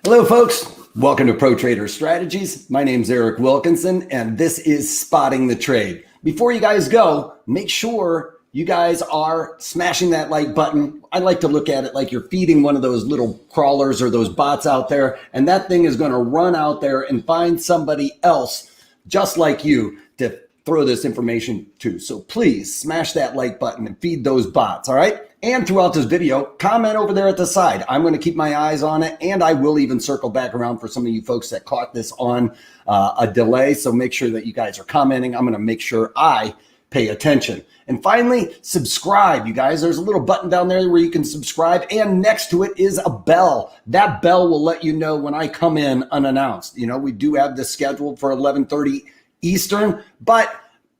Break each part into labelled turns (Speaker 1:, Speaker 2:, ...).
Speaker 1: Hello, folks. Welcome to Pro Trader Strategies. My name's Eric Wilkinson, and this is Spotting the Trade. Before you guys go, make sure you guys are smashing that like button. I like to look at it like you're feeding one of those little crawlers or those bots out there, and that thing is going to run out there and find somebody else just like you to throw this information to. So please smash that like button and feed those bots, all right? And throughout this video, comment over there at the side. I'm going to keep my eyes on it, and I will even circle back around for some of you folks that caught this on a delay. So make sure that you guys are commenting. I'm going to make sure I pay attention. And finally, subscribe, you guys. There's a little button down there where you can subscribe, and next to it is a bell. That bell will let you know when I come in unannounced. You know, we do have this scheduled for 11:30 Eastern, but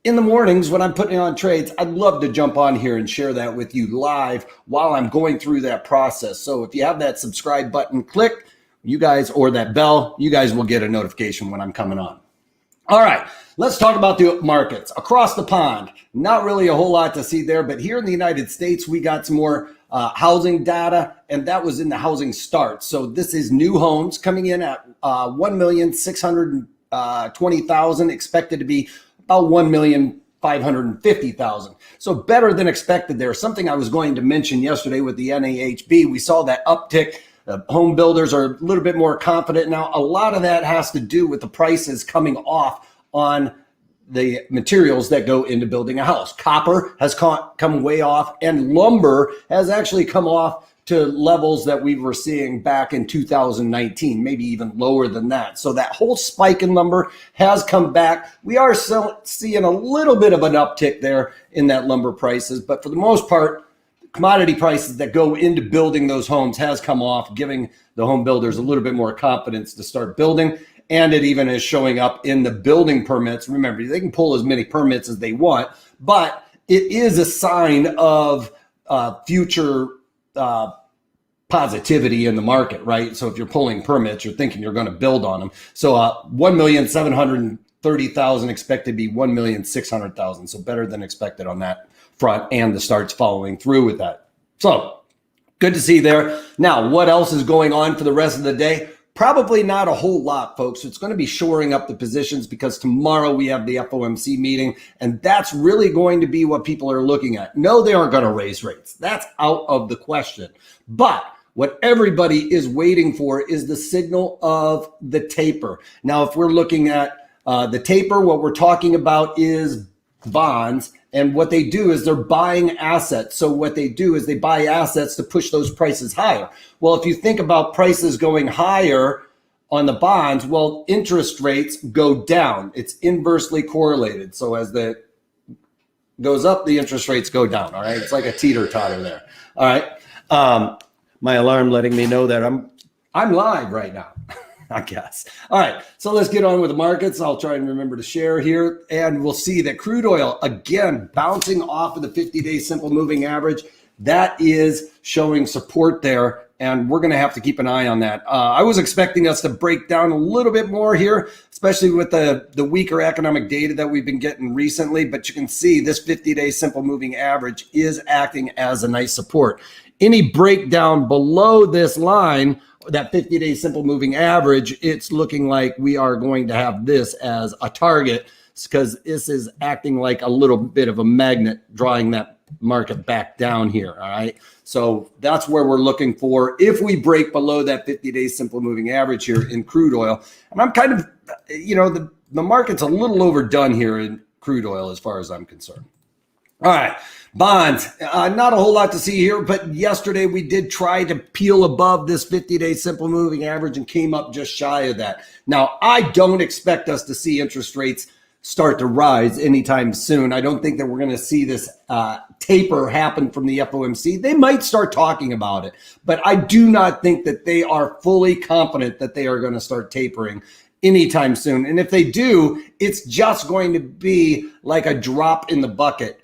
Speaker 1: in the mornings when I'm putting on trades, I'd love to jump on here and share that with you live while I'm going through that process. So if you have that subscribe button, click, you guys, or that bell, you guys will get a notification when I'm coming on. All right, let's talk about the markets across the pond. Not really a whole lot to see there, but here in the United States, we got some more housing data, and that was in the housing starts. So this is new homes coming in at 1,620,000, expected to be about 1,550,000. So better than expected there. Something I was going to mention yesterday with the NAHB, we saw that uptick. Home builders are a little bit more confident now. A lot of that has to do with the prices coming off on the materials that go into building a house. Copper has come way off, and lumber has actually come off to levels that we were seeing back in 2019, maybe even lower than that. So that whole spike in lumber has come back. We are still seeing a little bit of an uptick there in that lumber prices, but for the most part, commodity prices that go into building those homes has come off, giving the home builders a little bit more confidence to start building. And it even is showing up in the building permits. Remember, they can pull as many permits as they want, but it is a sign of future positivity in the market, right? So if you're pulling permits, you're thinking you're going to build on them. So 1,730,000 expected to be 1,600,000. So better than expected on that front, and the starts following through with that. So good to see there. Now, what else is going on for the rest of the day? Probably not a whole lot, folks. It's going to be shoring up the positions because tomorrow we have the FOMC meeting, and that's really going to be what people are looking at. No, they aren't going to raise rates. That's out of the question. But what everybody is waiting for is the signal of the taper. Now, if we're looking at the taper, what we're talking about is bonds. And what they do is they're buying assets. So what they do is they buy assets to push those prices higher. Well, if you think about prices going higher on the bonds, well, interest rates go down. It's inversely correlated. So as the goes up, the interest rates go down. All right. It's like a teeter-totter there. All right. My alarm letting me know that I'm live right now. I guess. All right, so let's get on with the markets. I'll try and remember to share here, and we'll see that crude oil, again, bouncing off of the 50-day simple moving average. That is showing support there, and we're going to have to keep an eye on that. I was expecting us to break down a little bit more here, especially with the weaker economic data that we've been getting recently, but you can see this 50-day simple moving average is acting as a nice support. Any breakdown below this line, that 50-day simple moving average, it's looking like we are going to have this as a target because this is acting like a little bit of a magnet drawing that market back down here. All right. So that's where we're looking for if we break below that 50-day simple moving average here in crude oil. And I'm kind of, the market's a little overdone here in crude oil as far as I'm concerned. All right. Bonds, not a whole lot to see here, but yesterday we did try to peel above this 50-day simple moving average and came up just shy of that. Now, I don't expect us to see interest rates start to rise anytime soon. I don't think that we're going to see this taper happen from the FOMC. They might start talking about it, but I do not think that they are fully confident that they are going to start tapering anytime soon. And if they do, it's just going to be like a drop in the bucket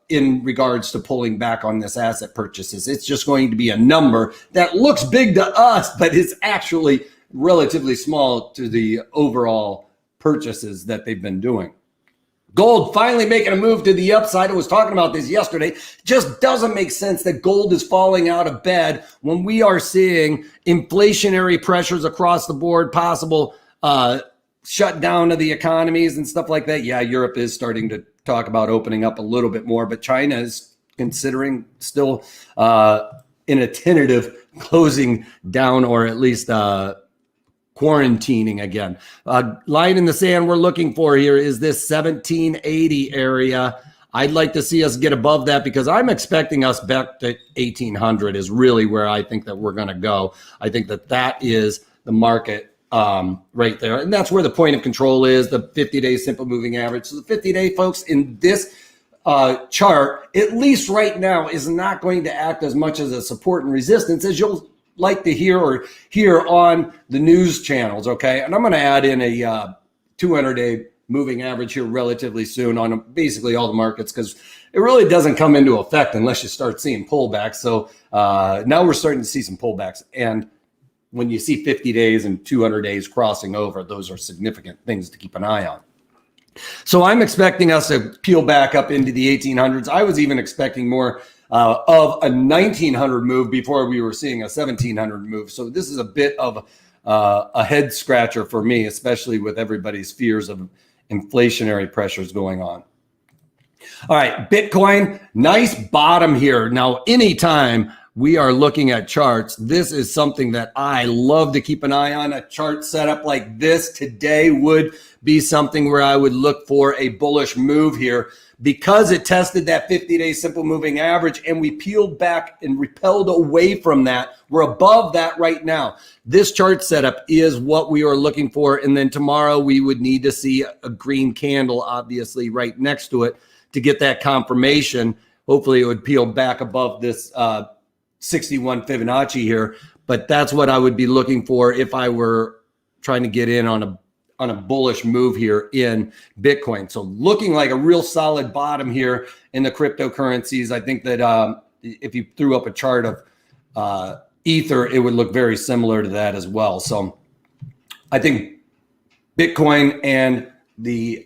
Speaker 1: in regards to pulling back on this asset purchases. It's just going to be a number that looks big to us, but is actually relatively small to the overall purchases that they've been doing. Gold finally making a move to the upside. I was talking about this yesterday. Just doesn't make sense that gold is falling out of bed when we are seeing inflationary pressures across the board, possible shutdown of the economies and stuff like that. Yeah, Europe is starting to talk about opening up a little bit more, but China is considering still in a tentative closing down, or at least quarantining again. Line in the sand we're looking for here is this 1780 area. I'd like to see us get above that because I'm expecting us back to 1800 is really where I think that we're going to go. I think that that is the market right there. And that's where the point of control is, the 50-day simple moving average. So the 50-day, folks, in this chart, at least right now, is not going to act as much as a support and resistance as you'll like to hear or hear on the news channels, okay? And I'm going to add in a 200-day moving average here relatively soon on basically all the markets because it really doesn't come into effect unless you start seeing pullbacks. So now we're starting to see some pullbacks. And when you see 50 days and 200 days crossing over, those are significant things to keep an eye on. So I'm expecting us to peel back up into the 1800s. I was even expecting more of a 1900 move before we were seeing a 1700 move. So this is a bit of a head scratcher for me, especially with everybody's fears of inflationary pressures going on. All right, Bitcoin, nice bottom here. Now, anytime we are looking at charts, this is something that I love to keep an eye on. A chart setup like this today would be something where I would look for a bullish move here because it tested that 50-day simple moving average and we peeled back and repelled away from that. We're above that right now. This chart setup is what we are looking for. And then tomorrow we would need to see a green candle, obviously, right next to it to get that confirmation. Hopefully it would peel back above this 61 Fibonacci here, but that's what I would be looking for if I were trying to get in on a bullish move here in Bitcoin. So looking like a real solid bottom here in the cryptocurrencies. I think that if you threw up a chart of Ether, it would look very similar to that as well. So I think Bitcoin and the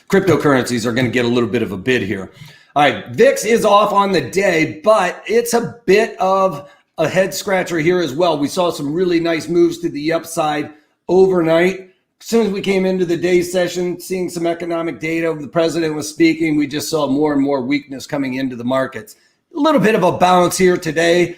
Speaker 1: cryptocurrencies are going to get a little bit of a bid here. All right, VIX is off on the day, but it's a bit of a head scratcher here as well. We saw some really nice moves to the upside overnight. As soon as we came into the day session, seeing some economic data, the president was speaking, we just saw more and more weakness coming into the markets. A little bit of a bounce here today.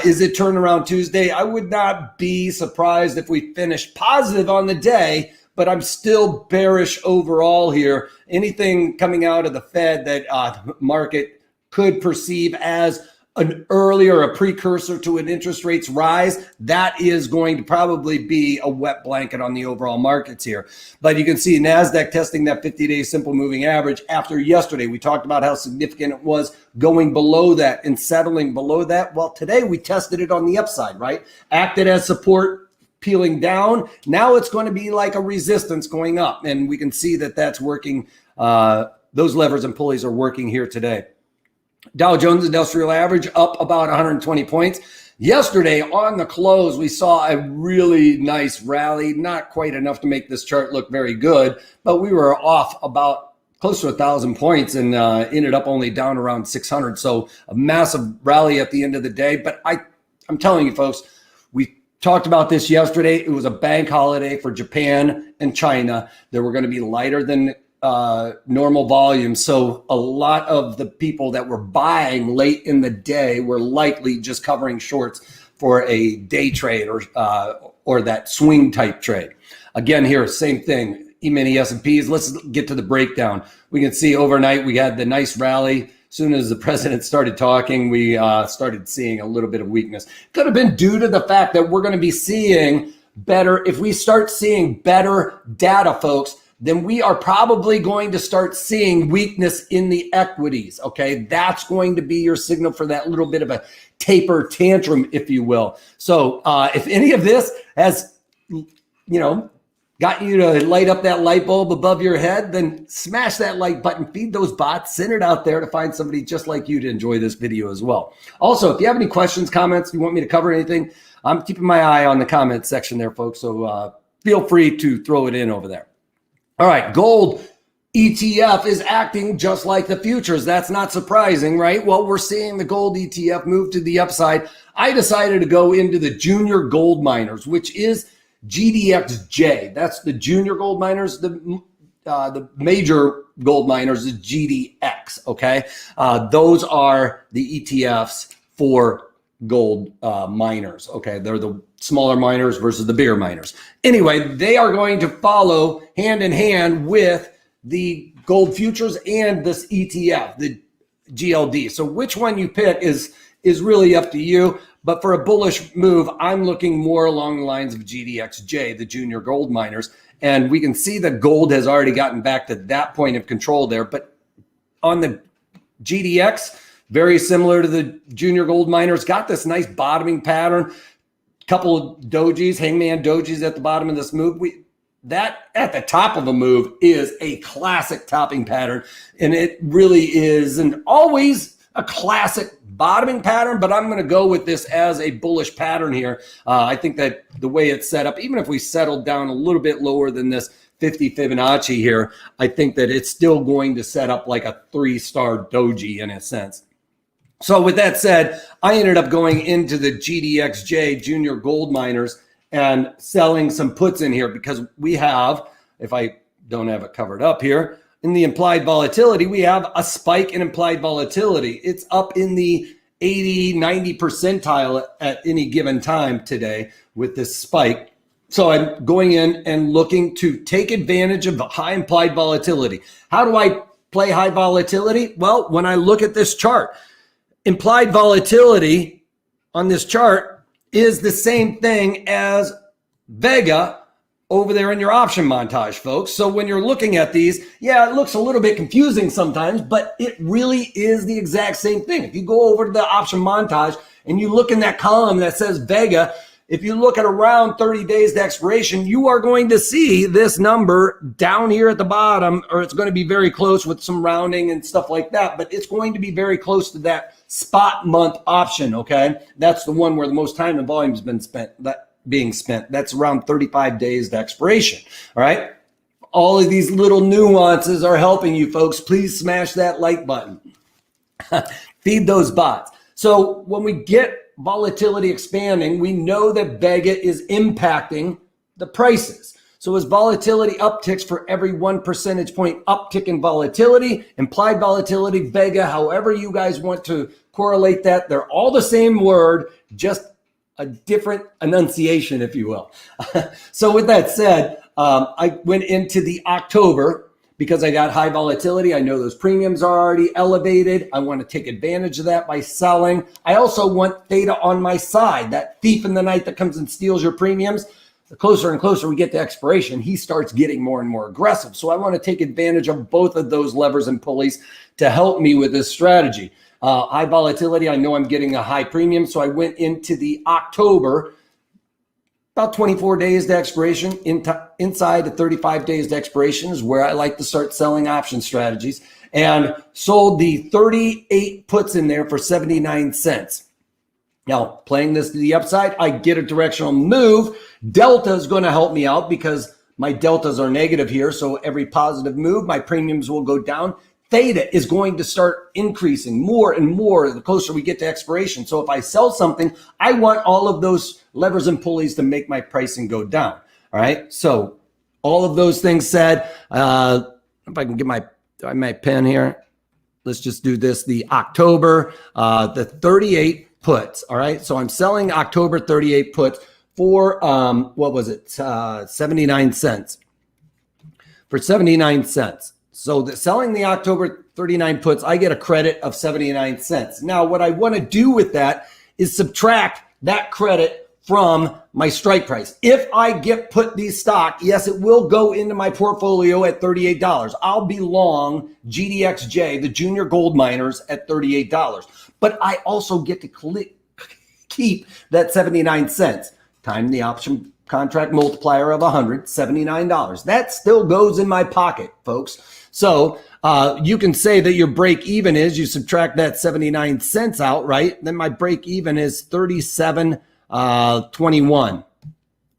Speaker 1: Is it turnaround Tuesday? I would not be surprised if we finished positive on the day, but I'm still bearish overall here. Anything coming out of the Fed that the market could perceive as an earlier, a precursor to an interest rates rise, that is going to probably be a wet blanket on the overall markets here. But you can see NASDAQ testing that 50-day simple moving average after yesterday. We talked about how significant it was going below that and settling below that. Well, today we tested it on the upside, right? Acted as support, peeling down. Now it's going to be like a resistance going up. And we can see that that's working. Those levers and pulleys are working here today. Dow Jones Industrial Average up about 120 points. Yesterday on the close, we saw a really nice rally, not quite enough to make this chart look very good, but we were off about close to 1,000 points and ended up only down around 600. So a massive rally at the end of the day. But I'm telling you, folks, we talked about this yesterday. It was a bank holiday for Japan and China. They were going to be lighter than normal volume. So a lot of the people that were buying late in the day were likely just covering shorts for a day trade or that swing type trade. Again, here, same thing, E-mini S&Ps. Let's get to the breakdown. We can see overnight we had the nice rally. As soon as the president started talking, we started seeing a little bit of weakness. Could have been due to the fact that we're going to be seeing better. If we start seeing better data, folks, then we are probably going to start seeing weakness in the equities, okay? That's going to be your signal for that little bit of a taper tantrum, if you will. So if any of this has, got you to light up that light bulb above your head, then smash that like button, feed those bots, send it out there to find somebody just like you to enjoy this video as well. Also, if you have any questions, comments, you want me to cover anything, I'm keeping my eye on the comment section there, folks. So feel free to throw it in over there. All right, gold ETF is acting just like the futures. That's not surprising, right? Well, we're seeing the gold ETF move to the upside. I decided to go into the junior gold miners, which is GDXJ. That's the junior gold miners. The major gold miners is GDX, okay? Those are the ETFs for gold miners, okay? They're the smaller miners versus the bigger miners. Anyway, they are going to follow hand in hand with the gold futures and this ETF, the GLD. So which one you pick is really up to you. But for a bullish move, I'm looking more along the lines of GDXJ, the junior gold miners. And we can see that gold has already gotten back to that point of control there. But on the GDX, very similar to the junior gold miners, got this nice bottoming pattern. Couple of dojis, hangman dojis at the bottom of this move. That at the top of a move is a classic topping pattern, and it really is always a classic bottoming pattern, but I'm going to go with this as a bullish pattern here. I think that the way it's set up, even if we settled down a little bit lower than this 50 Fibonacci here, I think that it's still going to set up like a 3-star doji in a sense. So with that said, I ended up going into the GDXJ junior gold miners and selling some puts in here because we have, if I don't have it covered up here, in the implied volatility, we have a spike in implied volatility. It's up in the 80, 90 percentile at any given time today with this spike. So I'm going in and looking to take advantage of the high implied volatility. How do I play high volatility? Well, when I look at this chart, implied volatility on this chart is the same thing as Vega over there in your option montage, folks. So when you're looking at these, yeah, it looks a little bit confusing sometimes, but it really is the exact same thing. If you go over to the option montage and you look in that column that says Vega, if you look at around 30 days to expiration, you are going to see this number down here at the bottom, or it's going to be very close with some rounding and stuff like that, but it's going to be very close to that spot month option, okay? That's the one where the most time and volume has been being spent. That's around 35 days to expiration, all right? All of these little nuances are helping you, folks. Please smash that like button. Feed those bots. So when we get volatility expanding, we know that Vega is impacting the prices. So as volatility upticks, for every 1 percentage point uptick in volatility, implied volatility, Vega, however you guys want to correlate that, they're all the same word, just a different enunciation, if you will. So with that said, I went into the October because I got high volatility. I know those premiums are already elevated. I want to take advantage of that by selling. I also want theta on my side, that thief in the night that comes and steals your premiums. The closer and closer we get to expiration, he starts getting more and more aggressive. So I want to take advantage of both of those levers and pulleys to help me with this strategy. High volatility, I know I'm getting a high premium. So I went into the October, about 24 days to expiration. Inside the 35 days to expiration is where I like to start selling option strategies, and sold the 38 puts in there for 79 cents. Now, playing this to the upside, I get a directional move. Delta is going to help me out because my deltas are negative here. So every positive move, my premiums will go down. Theta is going to start increasing more and more the closer we get to expiration. So if I sell something, I want all of those levers and pulleys to make my pricing go down. All right. So all of those things said, if I can get my pen here, let's just do this. The October, the 38 puts. All right. So I'm selling October 38 puts for, what was it? 79 cents. For 79 cents. So selling the October 39 puts, I get a credit of 79 cents. Now, what I want to do with that is subtract that credit from my strike price. If I get put these stock, yes, it will go into my portfolio at $38. I'll be long GDXJ, the junior gold miners, at $38. But I also get to keep that 79 cents times the option contract multiplier of $179. That still goes in my pocket, folks. So you can say that your break even is, you subtract that 79 cents out, right? Then my break even is 37.21. All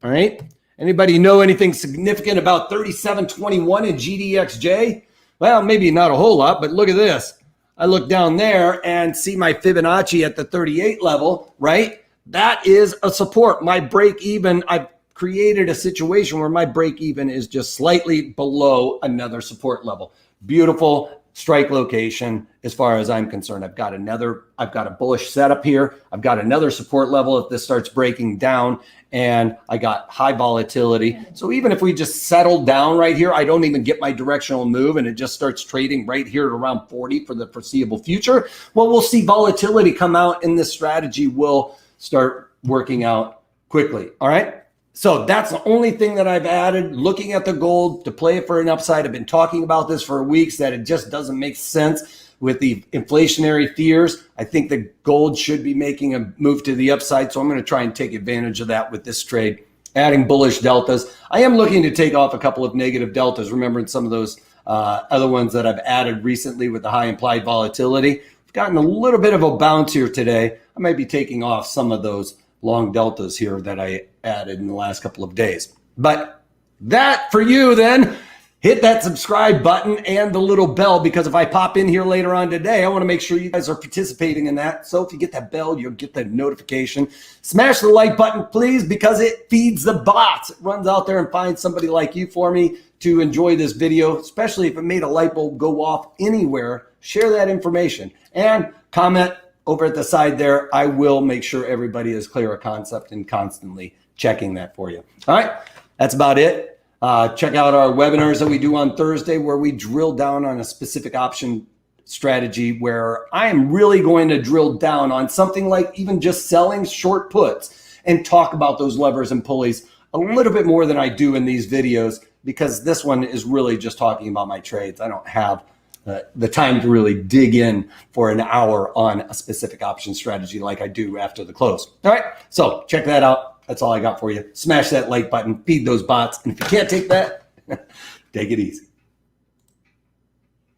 Speaker 1: right. Anybody know anything significant about 37.21 in GDXJ? Well, maybe not a whole lot, but look at this. I look down there and see my Fibonacci at the 38 level, right? That is a support. My break even, I've created a situation where my break even is just slightly below another support level. Beautiful strike location as far as I'm concerned. I've got a bullish setup here. I've got another support level if this starts breaking down, and I got high volatility. So even if we just settle down right here, I don't even get my directional move and it just starts trading right here at around 40 for the foreseeable future. Well, we'll see volatility come out and this strategy will start working out quickly. All right. So that's the only thing that I've added, looking at the gold to play it for an upside. I've been talking about this for weeks, that it just doesn't make sense with the inflationary fears. I think the gold should be making a move to the upside. So I'm going to try and take advantage of that with this trade, adding bullish deltas. I am looking to take off a couple of negative deltas, remembering some of those other ones that I've added recently with the high implied volatility. I've gotten a little bit of a bounce here today. I might be taking off some of those long deltas here that I added in the last couple of days. But that for you then, hit that subscribe button and the little bell, because if I pop in here later on today, I want to make sure you guys are participating in that. So if you get that bell, you'll get the notification. Smash the like button, please, because it feeds the bots. It runs out there and finds somebody like you for me to enjoy this video, especially if it made a light bulb go off anywhere. Share that information and comment over at the side there. I will make sure everybody is clear of concept and constantly checking that for you. All right, that's about it. Check out our webinars that we do on Thursday, where we drill down on a specific option strategy, where I am really going to drill down on something like even just selling short puts and talk about those levers and pulleys a little bit more than I do in these videos, because this one is really just talking about my trades. I don't have the time to really dig in for an hour on a specific option strategy like I do after the close. All right, so check that out. That's all I got for you. Smash that like button, feed those bots. And if you can't take that, take it easy.